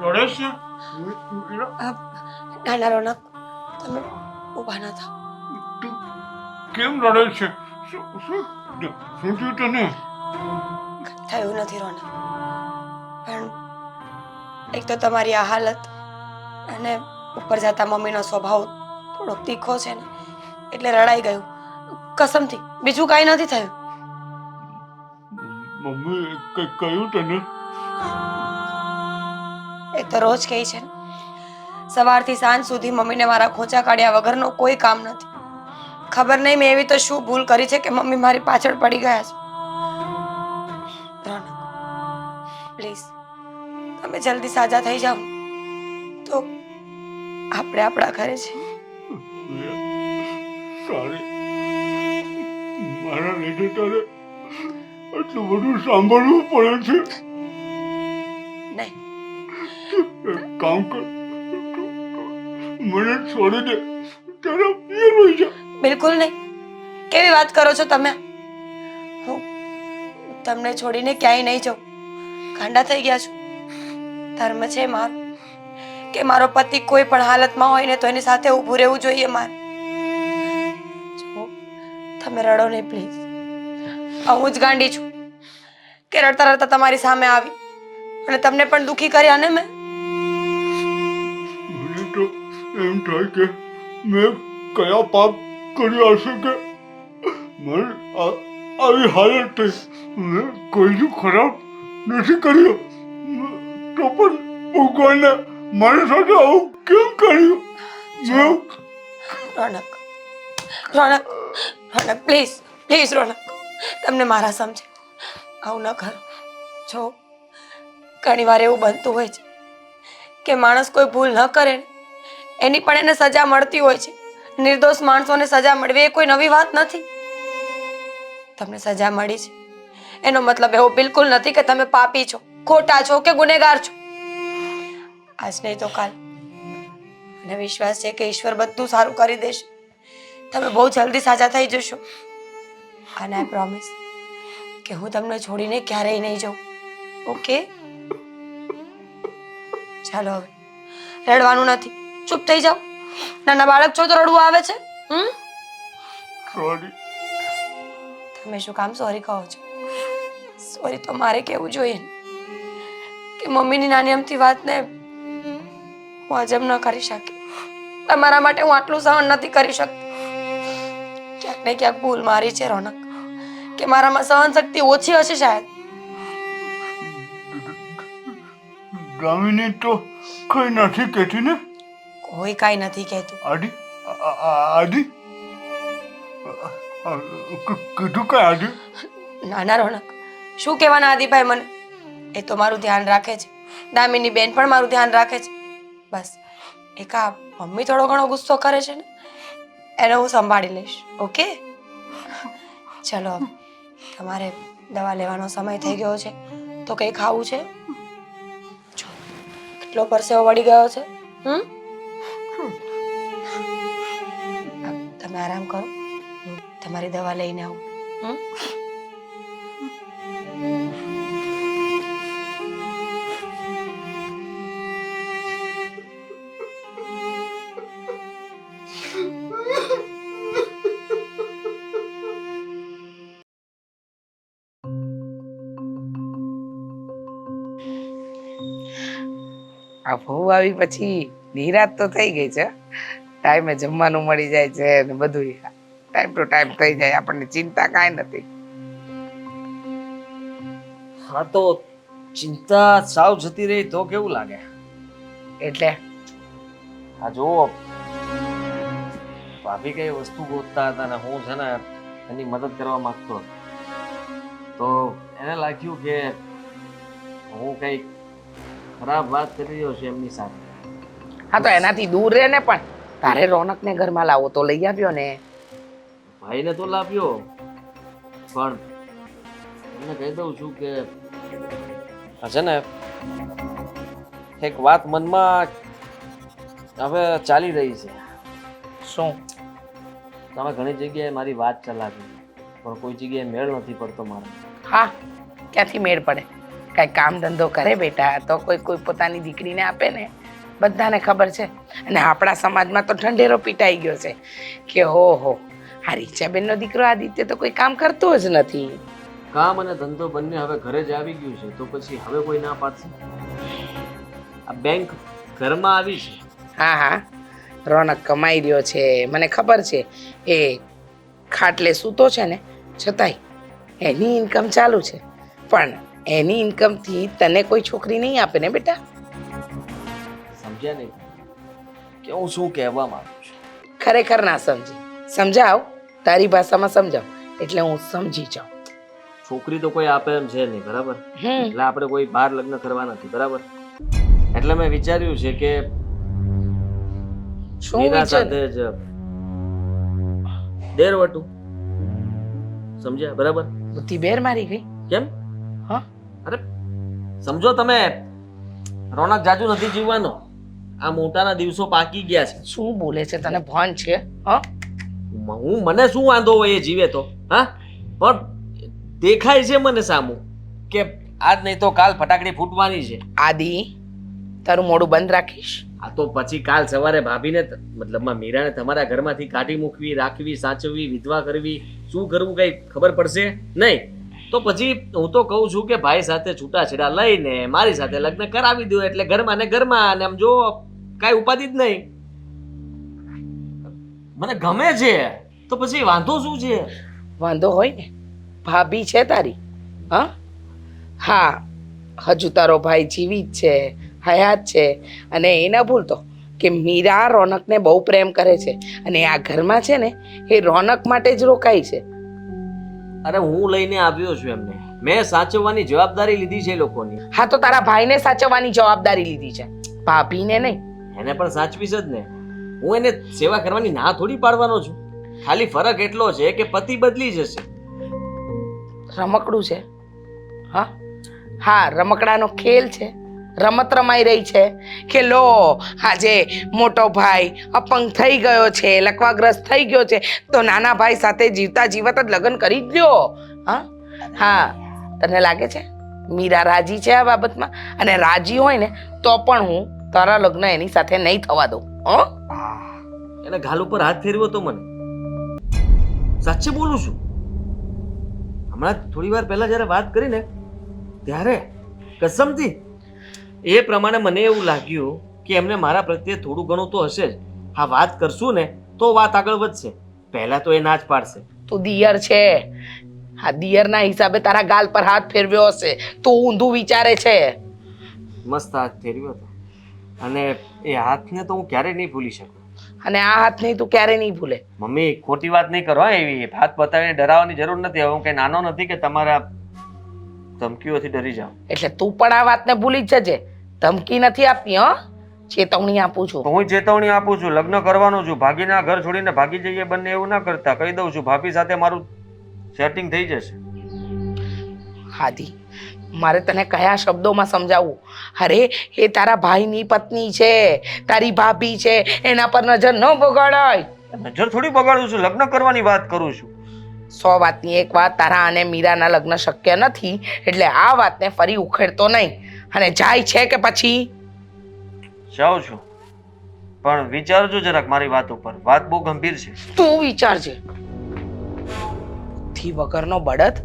રડે છે? નાના રોનક, તમે ઊભા ના થાઓ. તું કેમ રડે છે? શું શું શું થયું તને? થયું નથી રોનક, પણ એક તો તમારી આ હાલત અને ઉપર જતા મમ્મીનો સ્વભાવ થોડોક તીખો છે ને, એટલે રડાઈ ગયું. કસમથી બીજું કાંઈ નથી થયું. મમ્મી કઈ કહ્યું તને? એ તો રોજ કહે છે ને, સવારથી સાંજ સુધી મમ્મીને મારા ખોંચા કાઢ્યા વગરનો કોઈ કામ નથી. ખબર નહીં મેં એવી તો શું ભૂલ કરી છે કે મમ્મી મારી પાછળ પડી ગયા છે. રોનક, પ્લીઝ તમે જલ્દી સાજા થઈ જાઓ તો આપણે આપણા ઘરે છે. સારી, મારા લીધે તારે આટલું બધું સાંભળવું પડે છે. નહીં, એક કામ કર, મને છોડી દે, તારા પિયર હોઈ જા. બિલકુલ નહીં. કેવી વાત કરો છો તમે? હું તમને છોડીને ક્યાંય નહીં જાઉં. ગાંડા થઈ ગયા છો. ધર્મ છે મારો કે મારો પતિ કોઈ પણ હાલતમાં હોય ને તો એની સાથે ઊભું રહેવું જોઈએ મારે. જો તમે રડો નહીં પ્લીઝ. હું જ ગાંડી છું કે રડતા રડતા તમારી સામે આવી અને તમને પણ દુખી કર્યા ને મેં. મને તો એમ થાય કે મેં કયા પાપ કર્યા હશે કે મને આવી હાલત થઈ. મેં કોઈનું ખરાબ નથી કર્યું, તો પણ ભગવાને મારી સાથે આવું કેમ કર્યું? મેં રોનક, રોનક, રોનક પ્લીઝ, પ્લીઝ રોનક, તમને મારા સમજે આવું ન કરો. જો ઘણી વાર એવું બનતું હોય છે કે માણસ કોઈ ભૂલ ન કરે ને એની પણ એને સજા મળતી હોય છે. નિર્દોષ માણસોને સજા મળવી એ કોઈ નવી વાત નથી. તમને સજા મળી છે એનો મતલબ એવો બિલકુલ નથી કે તમે પાપી છો, ખોટા છો કે ગુનેગાર છો. આજ નહીં તો કાલ. મને વિશ્વાસ છે કે ઈશ્વર બધું સારું કરી દેશે. તમે બહુ જલ્દી સાજા થઈ જશો. અને આઈ પ્રોમિસ કે હું તમને છોડીને ક્યારેય નહીં જાઉં. ઓકે? ચાલો હવે, રડવાનું નથી, ચૂપ થઈ જાઓ. નાના બાળક છો તો રડવું આવે છે? સોરી. તમે શું કામ સોરી કહો છો? સોરી તો મારે કહેવું જોઈએ ને કે મમ્મીની નાની અમથી વાતને હું હજમ ન કરી શકી. તમારા માટે હું આટલું સહન નથી કરી શકતી. ક્યાંક ને ક્યાંક ભૂલ મારી છે રોનક, કે મારામાં સહન શક્તિ ઓછી હશે શાયદ. ગામિની તો કઈ નથી કહેતી ને? કોઈ કાંઈ નથી કહેતું. આદિ આદિ કીધું કઈ આદિ? નાના રોનક, શું કહેવાના આદિભાઈ મને? એ તો મારું ધ્યાન રાખે છે. દામિની બેન પણ મારું ધ્યાન રાખે છે. બસ એક આ મમ્મી થોડો ઘણો ગુસ્સો કરે છે ને એને હું સંભાળી લઈશ. ઓકે? ચલો હવે તમારે દવા લેવાનો સમય થઈ ગયો છે તો કંઈ ખાવું છે? જો કેટલો પરસેવો વળી ગયો છે. તમે આરામ કરો, હું તમારી દવા લઈને આવું. આ બહુ આવી પછી નિરાત તો થઈ ગઈ છે. ટાઈમે જમવાનું મળી જાય છે ને બધું ટાઈમ ટુ ટાઈમ થઈ જાય, આપણને ચિંતા કાંઈ નથી. હા તો ચિંતા સાવ જતી રહી તો કેવું લાગે? એટલે આ જુઓ, ભાભી કઈ વસ્તુ ગોતતા હતા ને હું છે ને એની મદદ કરવા માંગતો હતો, તો એને લાગ્યું કે હું કઈ ખરાબ વાત કરી રહ્યો છું એમની સાથે. હા તો એનાથી દૂર રહે ને, પણ તારે રોનકને ઘરમાં લાવો તો લઈ આવ્યો ને. ભાઈને તો લાવ્યો, પણ એમને કહી દઉં છું કે આ છે ને એક વાત મનમાં હવે ચાલી રહી છે. શું? તમે ઘણી જગ્યાએ મારી વાત ચલાવી પણ કોઈ જગ્યાએ મેળ નથી પડતો મારો. હા, ક્યાંથી મેળ પડે? કાંઈ કામ ધંધો કરે બેટા તો કોઈ પોતાની દીકરીને આપે ને. બધાને ખબર છે. અને આપણા સમાજમાં તો ઠંડેરો પીટાઈ ગયો છે કે હો આ રીચાબેનનો દીકરો આદિત્ય તો કોઈ કામ કરતો જ નથી. કામ અને ધંધો બંને હવે ઘરે જ આવી ગયું છે તો પછી હવે કોઈ ના પાડશે? આ બેંક ઘરમાં આવી છે. હા રોનક કમાઈ રહ્યો છે મને ખબર છે. એ ખાટલે સૂતો છે ને છતાંય એની ઇન્કમ ચાલુ છે. પણ એની ઇન્કમથી તને કોઈ છોકરી નહીં આપે ને બેટા. સમજ્યા નહીં કે હું શું કહેવા માંગુ છું? ખરેખર ના સમજી. સમજાવ તારી ભાષામાં સમજાવ એટલે હું સમજી જાઉં. છોકરી તો કોઈ આપે એમ છે નહીં, બરાબર? એટલે આપણે કોઈ બહાર લગ્ન કરવા નથી, બરાબર? એટલે મેં વિચાર્યું છે કે શું મીરા વિચાર? સાથે જ દેરવટું. સમજ્યા? બરાબર? બુદ્ધિ બેર મારી ગઈ. કેમ? હા અરે સમજો તમે, રોનક જાજુ નથી જીવવાનો. આ મોટાના દિવસો પાકી ગયા છે. શું બોલે છે તને ભાન છે? હા મને શું વાંધો હોય એ જીવે તો? હા, પણ દેખાય છે મને સામું કે આજ નહીં તો કાલ ફટાકડી ફૂટવાની છે. આદિ તારું મોઢું બંધ રાખીશ. આ તો પછી કાલ સવારે ભાભીને મતલબમાં મીરાને તમારા ઘરમાંથી કાઢી મૂકવી, રાખવી, સાચવવી, વિધવા કરવી, શું કરવું કઈ ખબર પડશે નહીં. તો પછી હું તો કહું છું કે ભાઈ સાથે છૂટાછેડા લઈને મારી સાથે લગ્ન કરાવી દો એટલે ઘરમાં ને ઘરમાં. અને આમ જો કાંઈ ઉપાધિ જ નહીં. મને ગમે છે તો પછી વાંધો શું છે? વાંધો હોય ને ભાભી છે તારી. હા હજુ તારો ભાઈ જીવિત છે, હયાત છે. અને એ ના ભૂલતો કે મીરા રોનકને બહુ પ્રેમ કરે છે અને આ ઘરમાં છે ને એ રોનક માટે જ રોકાઈ છે. અરે હું લઈને આવ્યો છું એમને. મેં સાચવવાની જવાબદારી લીધી છે લોકોની. હા તો તારા ભાઈને સાચવવાની જવાબદારી લીધી છે, ભાભીને નહીં. એને પણ સાચવીશ જ ને. હું એને સેવા કરવાની ના થોડી પાડવાનો છું. ખાલી ફરક એટલો છે કે પતિ બદલી જશે. રમકડું છે. હા રમકડાનો ખેલ છે. રમત રમાઈ રહી છે કે લો આજે મોટો ભાઈ અપંગ થઈ ગયો છે, લકવાગ્રસ્ત થઈ ગયો છે તો નાના ભાઈ સાથે જીવતા જીવત જ લગ્ન કરી જ લ્યો. હા તને લાગે છે મીરા રાજી છે આ બાબતમાં? અને રાજી હોય ને તો પણ હું તારા લગ્ન એની સાથે નહીં થવા દઉં. એને ગાલ ઉપર હાથ ફેરવ્યો તો મને. સાચે બોલું છું. હમણાં થોડી વાર પહેલા જ્યારે વાત કરી ને ત્યારે કસમથી એ પ્રમાણે મને એવું લાગ્યું કે એમને મારા પ્રત્યે થોડું ઘણું તો હશે જ. હા વાત કરશું ને તો વાત આગળ વધશે. પહેલા તો એ ના જ પાડશે. તું દિયર છે. હા દિયરના હિસાબે તારા ગાલ પર હાથ ફેરવ્યો હશે. તું ઊંધું વિચારે છે. મસ્ત હાથ ફેરવ્યો હતો અને એ હાથને તો હું ક્યારેય નહીં ભૂલી શકું. અને આ હાથ નહીં તું ક્યારે નહીં ભૂલે. મમ્મી ખોટી વાત નહીં કરો એવી. હાથ બતાવીને ડરાવવાની જરૂર નથી. હવે હું કઈ નાનો નથી કે તમારા ધમકીઓથી ડરી જાઉં. એટલે તું પણ આ વાતને ભૂલી જ જજે. ધમકી નથી આપતી. ચેતવણી આપું છું. હું ચેતવણી આપું છું. લગ્ન કરવાનું છું. ભાગીના ઘર છોડીને ભાગી જઈએ બંને એવું ના કરતા. કહી દઉં છું ભાભી સાથે મારું સેટિંગ થઈ જશે. હાદી મારે તને કયા શબ્દોમાં સમજાવવું? અરે એ તારા ભાઈની પત્ની છે, તારી ભાભી છે, એના પર નજર ન બગાડાય. નજર થોડી બગાડું છું. લગ્ન કરવાની વાત કરું છું. 100 વાતની એક વાત, તારા અને મીરાના લગ્ન શક્ય નથી એટલે આ વાતને ફરી ઉખેડતો નહીં. અને જાય છે કે પછી? જાઉં છું પણ વિચારજો જરાક મારી વાત ઉપર. વાત બહુ ગંભીર છે. તું વિચારજે. થી વગરનો બળદ